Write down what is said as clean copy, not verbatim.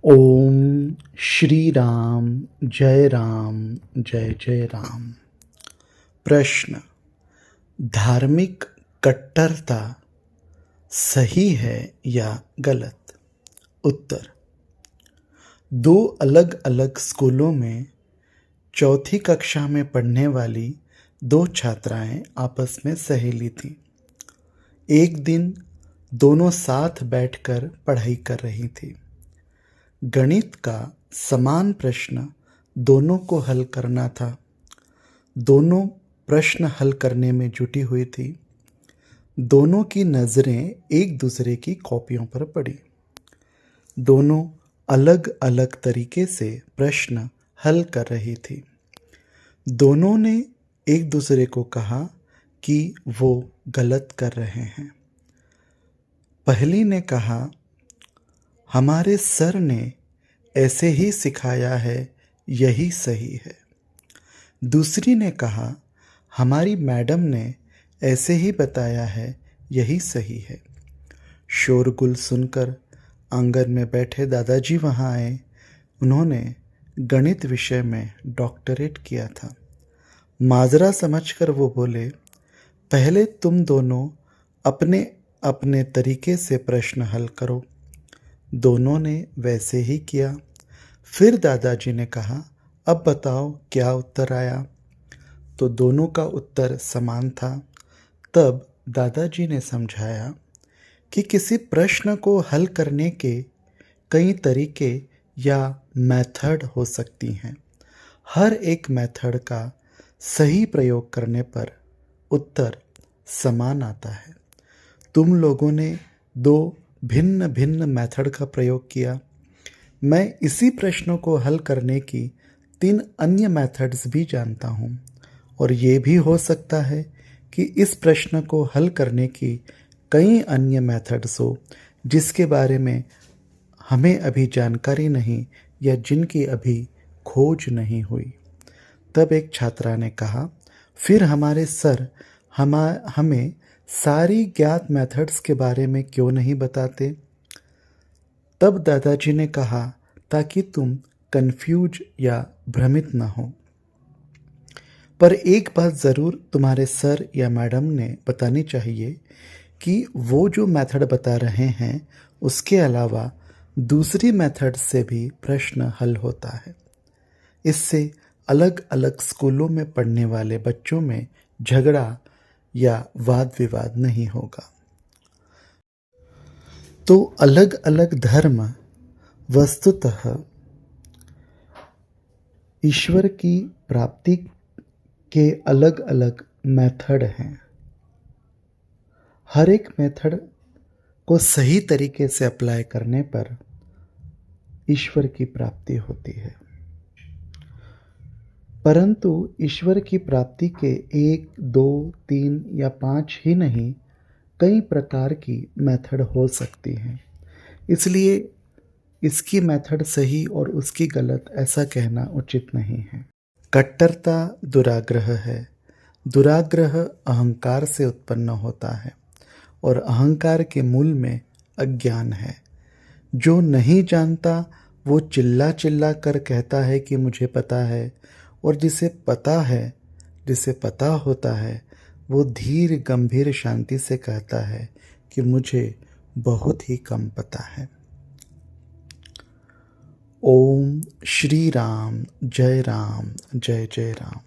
ओम श्री राम जय राम जय जय राम। प्रश्न: धार्मिक कट्टरता सही है या गलत? उत्तर: दो अलग अलग स्कूलों में चौथी कक्षा में पढ़ने वाली दो छात्राएं आपस में सहेली थीं। एक दिन दोनों साथ बैठकर पढ़ाई कर रही थीं। गणित का समान प्रश्न दोनों को हल करना था। दोनों प्रश्न हल करने में जुटी हुई थी। दोनों की नज़रें एक दूसरे की कॉपियों पर पड़ी। दोनों अलग अलग तरीके से प्रश्न हल कर रही थी। दोनों ने एक दूसरे को कहा कि वो गलत कर रहे हैं। पहली ने कहा, हमारे सर ने ऐसे ही सिखाया है, यही सही है। दूसरी ने कहा, हमारी मैडम ने ऐसे ही बताया है, यही सही है। शोरगुल सुनकर आंगन में बैठे दादाजी वहाँ आए। उन्होंने गणित विषय में डॉक्टरेट किया था। माजरा समझकर वो बोले, पहले तुम दोनों अपने अपने तरीके से प्रश्न हल करो। दोनों ने वैसे ही किया। फिर दादाजी ने कहा, अब बताओ क्या उत्तर आया? तो दोनों का उत्तर समान था। तब दादाजी ने समझाया कि किसी प्रश्न को हल करने के कई तरीके या मेथड हो सकती हैं। हर एक मेथड का सही प्रयोग करने पर उत्तर समान आता है। तुम लोगों ने दो भिन्न भिन्न मेथड का प्रयोग किया। मैं इसी प्रश्नों को हल करने की 3 अन्य मेथड्स भी जानता हूँ, और ये भी हो सकता है कि इस प्रश्न को हल करने की कई अन्य मेथड्स हो जिसके बारे में हमें अभी जानकारी नहीं या जिनकी अभी खोज नहीं हुई। तब एक छात्रा ने कहा, फिर हमारे सर हमें सारी ज्ञात मेथड्स के बारे में क्यों नहीं बताते? तब दादाजी ने कहा, ताकि तुम कंफ्यूज या भ्रमित न हो। पर एक बात ज़रूर तुम्हारे सर या मैडम ने बतानी चाहिए कि वो जो मेथड बता रहे हैं उसके अलावा दूसरी मेथड से भी प्रश्न हल होता है। इससे अलग अलग स्कूलों में पढ़ने वाले बच्चों में झगड़ा या वाद विवाद नहीं होगा। तो अलग अलग धर्म वस्तुतः ईश्वर की प्राप्ति के अलग अलग मेथड हैं। हर एक मेथड को सही तरीके से अप्लाई करने पर ईश्वर की प्राप्ति होती है। परंतु ईश्वर की प्राप्ति के 1, 2, 3 या 5 ही नहीं, कई प्रकार की मेथड हो सकती हैं। इसलिए इसकी मेथड सही और उसकी गलत ऐसा कहना उचित नहीं है। कट्टरता दुराग्रह है। दुराग्रह अहंकार से उत्पन्न होता है और अहंकार के मूल में अज्ञान है। जो नहीं जानता वो चिल्ला चिल्ला कर कहता है कि मुझे पता है, और जिसे पता है, जिसे पता होता है, वो धीर गंभीर शांति से कहता है कि मुझे बहुत ही कम पता है। ओम श्री राम जय जय राम।